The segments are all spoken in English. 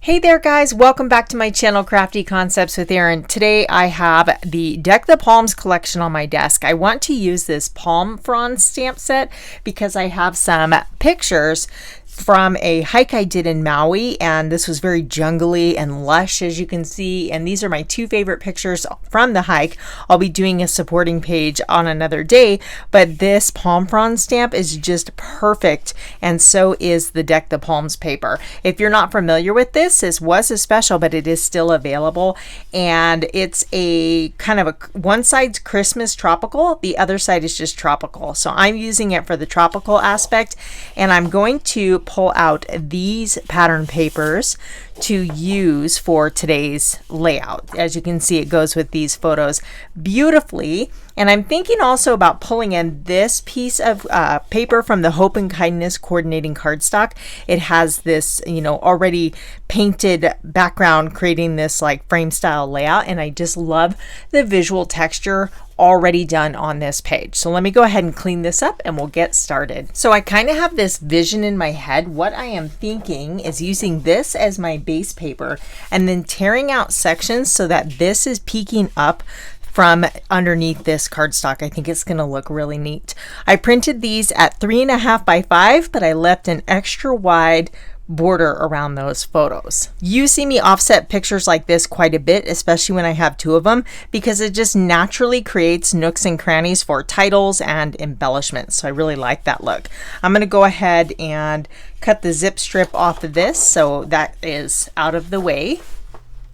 Hey there guys, welcome back to my channel Crafty Concepts with Erin. Today I have the Deck the Palms collection on my desk. I want to use this palm fronds stamp set because I have some pictures from a hike I did in Maui, and this was very jungly and lush, as you can see, and these are my two favorite pictures from the hike. I'll be doing a supporting page on another day, but this palm frond stamp is just perfect, and so is the Deck the Palms paper. If you're not familiar with this was a special, but it is still available, and it's a kind of a one side's Christmas tropical, the other side is just tropical. So I'm using it for the tropical aspect, and I'm going to pull out these pattern papers to use for today's layout. As you can see, it goes with these photos beautifully. And I'm thinking also about pulling in this piece of paper from the Hope and Kindness coordinating cardstock. It has this, already painted background, creating this like frame style layout. And I just love the visual texture already done on this page. So let me go ahead and clean this up and we'll get started. So I kind of have this vision in my head. What I am thinking is using this as my base paper and then tearing out sections so that this is peeking up from underneath this cardstock. I think it's going to look really neat. I printed these at 3.5 by 5, but I left an extra wide border around those photos. You see me offset pictures like this quite a bit, especially when I have two of them, because it just naturally creates nooks and crannies for titles and embellishments. So I really like that look. I'm going to go ahead and cut the zip strip off of this so that is out of the way.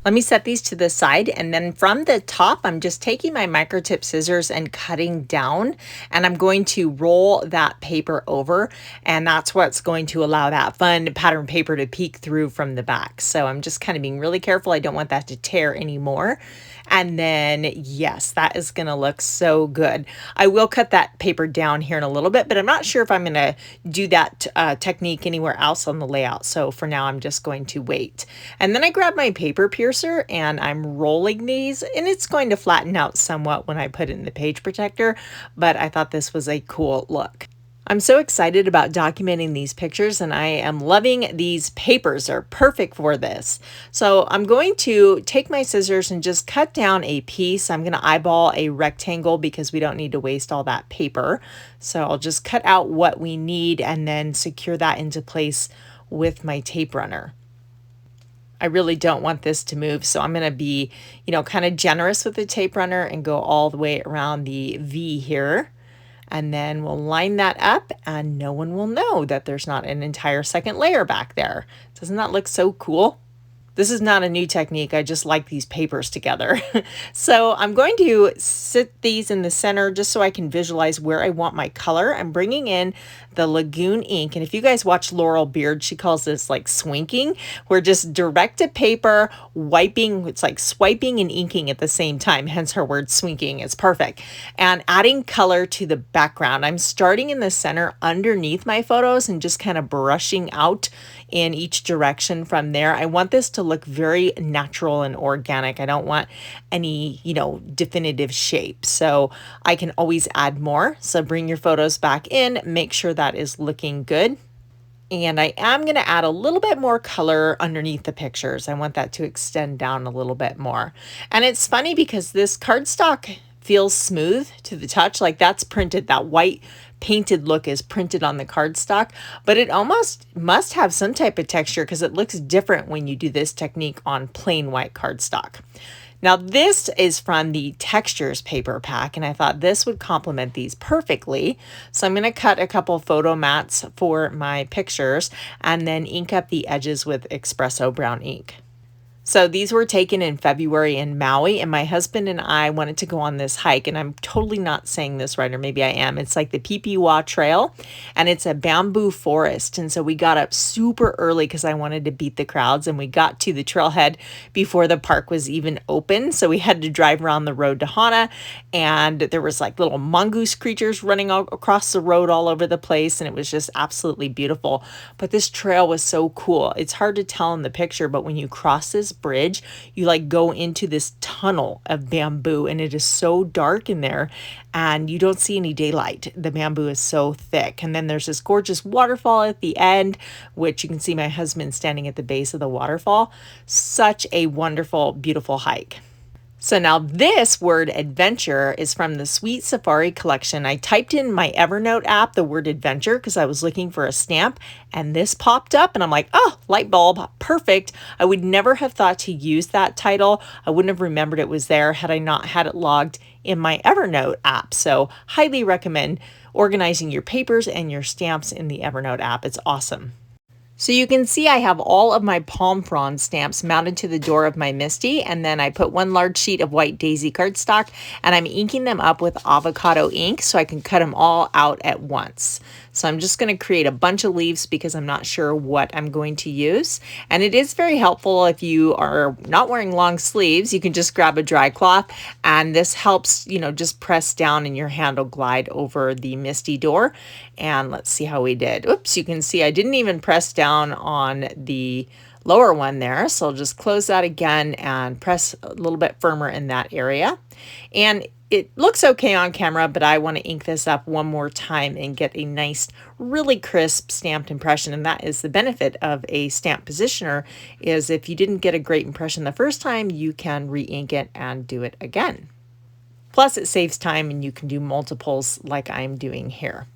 Let me set these to the side, and then from the top, I'm just taking my microtip scissors and cutting down, and I'm going to roll that paper over, and that's what's going to allow that fun pattern paper to peek through from the back. So I'm just kind of being really careful. I don't want that to tear anymore. And then, yes, that is going to look so good. I will cut that paper down here in a little bit, but I'm not sure if I'm going to do that technique anywhere else on the layout. So for now, I'm just going to wait. And then I grab my paper piercer and I'm rolling these, and it's going to flatten out somewhat when I put it in the page protector, but I thought this was a cool look. I'm so excited about documenting these pictures, and I am loving these papers. They're perfect for this. So I'm going to take my scissors and just cut down a piece. I'm going to eyeball a rectangle because we don't need to waste all that paper. So I'll just cut out what we need and then secure that into place with my tape runner. I really don't want this to move, so I'm going to be, kind of generous with the tape runner and go all the way around the V here. And then we'll line that up and no one will know that there's not an entire second layer back there. Doesn't that look so cool? This is not a new technique. I just like these papers together. So I'm going to sit these in the center just so I can visualize where I want my color. I'm bringing in the Lagoon ink. And if you guys watch Laurel Beard, she calls this like swinking. We're just direct to paper, wiping. It's like swiping and inking at the same time, hence her word swinking. It's perfect. And adding color to the background. I'm starting in the center underneath my photos and just kind of brushing out in each direction from there. I want this to look very natural and organic. I don't want any, definitive shape. So I can always add more. So bring your photos back in, make sure that is looking good. And I am going to add a little bit more color underneath the pictures. I want that to extend down a little bit more. And it's funny because this cardstock feels smooth to the touch, like that's printed, that white painted look is printed on the cardstock, but it almost must have some type of texture because it looks different when you do this technique on plain white cardstock. Now this is from the Textures paper pack, and I thought this would complement these perfectly. So I'm going to cut a couple photo mats for my pictures and then ink up the edges with espresso brown ink. So these were taken in February in Maui, and my husband and I wanted to go on this hike, and I'm totally not saying this right, or maybe I am. It's like the Pipiwa Trail, and it's a bamboo forest. And so we got up super early because I wanted to beat the crowds, and we got to the trailhead before the park was even open. So we had to drive around the road to Hana, and there was like little mongoose creatures running all across the road all over the place, and it was just absolutely beautiful. But this trail was so cool. It's hard to tell in the picture, but when you cross this bridge, you like go into this tunnel of bamboo, and it is so dark in there and you don't see any daylight. The bamboo is so thick. And then there's this gorgeous waterfall at the end, which you can see my husband standing at the base of the waterfall. Such a wonderful, beautiful hike. So now this word adventure is from the Sweet Safari collection. I typed in my Evernote app the word adventure because I was looking for a stamp, and this popped up and I'm like, oh, light bulb, perfect. I would never have thought to use that title. I wouldn't have remembered it was there had I not had it logged in my Evernote app. So highly recommend organizing your papers and your stamps in the Evernote app. It's awesome. So you can see I have all of my palm frond stamps mounted to the door of my Misty, and then I put one large sheet of white daisy cardstock, and I'm inking them up with avocado ink so I can cut them all out at once. So I'm just going to create a bunch of leaves because I'm not sure what I'm going to use. And it is very helpful if you are not wearing long sleeves, you can just grab a dry cloth, and this helps, you know, just press down and your hand will glide over the Misty door. And let's see how we did. Oops, you can see I didn't even press down on the lower one there. So I'll just close that again and press a little bit firmer in that area. And it looks okay on camera, but I want to ink this up one more time and get a nice, really crisp stamped impression. And that is the benefit of a stamp positioner, is if you didn't get a great impression the first time, you can re-ink it and do it again. Plus it saves time and you can do multiples like I'm doing here.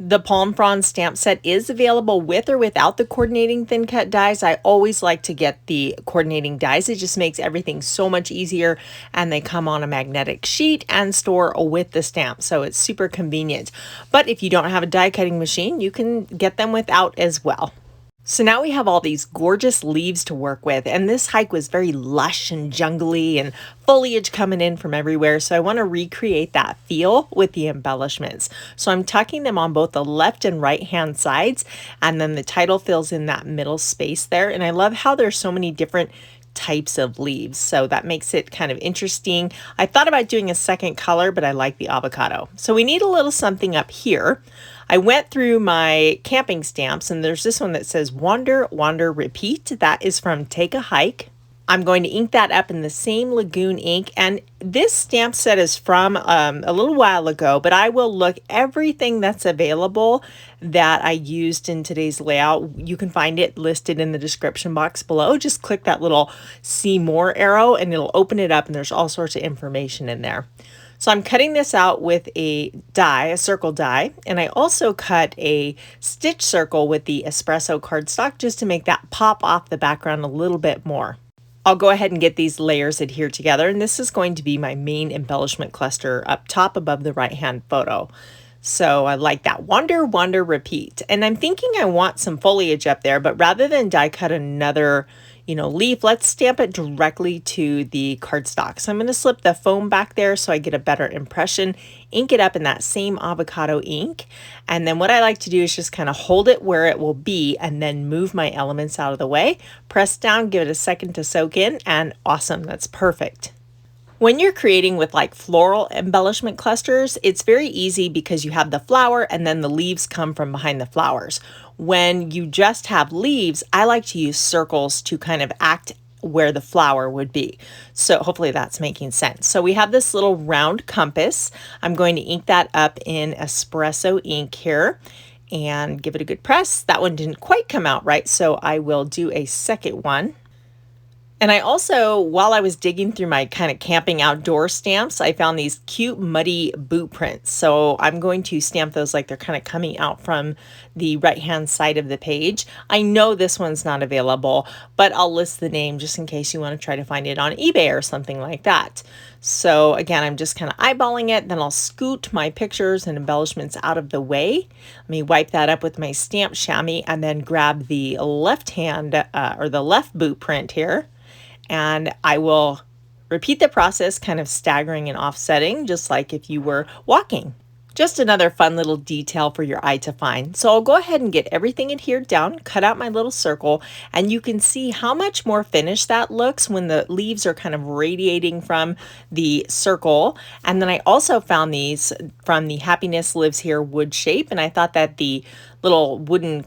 The Palm Frond stamp set is available with or without the coordinating thin cut dies. I always like to get the coordinating dies. It just makes everything so much easier, and they come on a magnetic sheet and store with the stamp, so it's super convenient. But if you don't have a die cutting machine, you can get them without as well. So now we have all these gorgeous leaves to work with, and this hike was very lush and jungly and foliage coming in from everywhere. So I want to recreate that feel with the embellishments. So I'm tucking them on both the left and right hand sides, and then the title fills in that middle space there. And I love how there's so many different types of leaves, so that makes it kind of interesting. I thought about doing a second color, but I like the avocado. So we need a little something up here. I went through my camping stamps, and there's this one that says Wander, Wander, Repeat. That is from Take a Hike. I'm going to ink that up in the same Lagoon ink, and this stamp set is from a little while ago, but I will look everything that's available that I used in today's layout. You can find it listed in the description box below. Just click that little see more arrow and it'll open it up, and there's all sorts of information in there. So I'm cutting this out with a die, a circle die, and I also cut a stitch circle with the espresso cardstock just to make that pop off the background a little bit more. I'll go ahead and get these layers adhered together, and this is going to be my main embellishment cluster up top above the right hand photo. So I like that. Wander, Wander, Repeat. And I'm thinking I want some foliage up there, but rather than die cut another leaf, let's stamp it directly to the cardstock. So I'm going to slip the foam back there so I get a better impression, ink it up in that same avocado ink. And then what I like to do is just kind of hold it where it will be and then move my elements out of the way, press down, give it a second to soak in, and awesome, that's perfect. When you're creating with like floral embellishment clusters, it's very easy because you have the flower and then the leaves come from behind the flowers. When you just have leaves, I like to use circles to kind of act where the flower would be. So hopefully that's making sense. So we have this little round compass. I'm going to ink that up in espresso ink here and give it a good press. That one didn't quite come out right, so I will do a second one. And I also, while I was digging through my kind of camping outdoor stamps, I found these cute muddy boot prints. So I'm going to stamp those like they're kind of coming out from the right-hand side of the page. I know this one's not available, but I'll list the name just in case you want to try to find it on eBay or something like that. So again, I'm just kind of eyeballing it. Then I'll scoot my pictures and embellishments out of the way. Let me wipe that up with my stamp chamois and then grab the left hand or the left boot print here. And I will repeat the process, kind of staggering and offsetting, just like if you were walking. Just another fun little detail for your eye to find. So I'll go ahead and get everything adhered down, cut out my little circle, and you can see how much more finished that looks when the leaves are kind of radiating from the circle. And then I also found these from the Happiness Lives Here wood shape, and I thought that the little wooden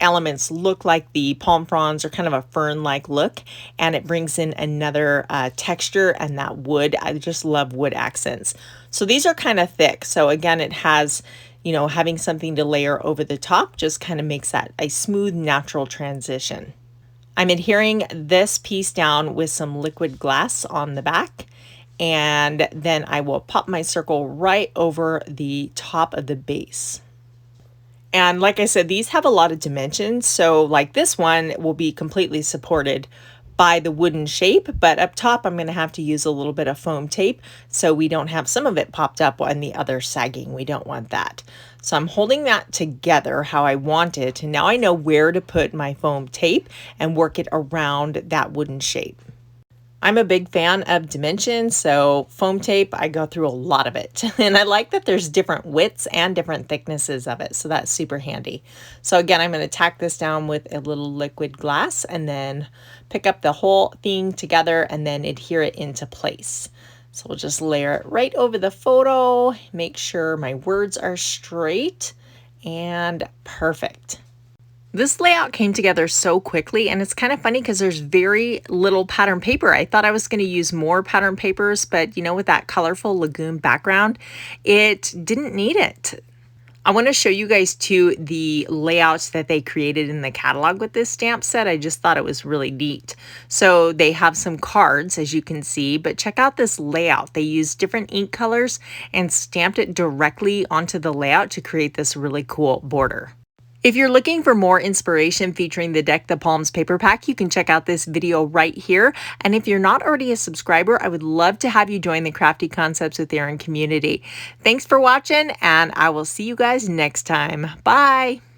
elements look like the palm fronds or kind of a fern-like look, and it brings in another texture and that wood. I just love wood accents. So these are kind of thick. So again, it has, you know, having something to layer over the top just kind of makes that a smooth, natural transition. I'm adhering this piece down with some liquid glass on the back, and then I will pop my circle right over the top of the base. And like I said, these have a lot of dimensions. So like this one will be completely supported by the wooden shape, but up top I'm going to have to use a little bit of foam tape so we don't have some of it popped up and the other sagging. We don't want that. So I'm holding that together how I want it, and now I know where to put my foam tape and work it around that wooden shape. I'm a big fan of dimensions, so foam tape, I go through a lot of it. And I like that there's different widths and different thicknesses of it, so that's super handy. So again, I'm going to tack this down with a little liquid glass and then pick up the whole thing together and then adhere it into place. So we'll just layer it right over the photo, make sure my words are straight, and perfect. This layout came together so quickly, and it's kind of funny because there's very little pattern paper. I thought I was going to use more pattern papers, but you know, with that colorful Lagoon background, it didn't need it. I want to show you guys too the layouts that they created in the catalog with this stamp set. I just thought it was really neat. So they have some cards, as you can see, but check out this layout. They used different ink colors and stamped it directly onto the layout to create this really cool border. If you're looking for more inspiration featuring the Deck the Palms paper pack, you can check out this video right here. And if you're not already a subscriber, I would love to have you join the Crafty Concepts with Erin community. Thanks for watching, and I will see you guys next time. Bye!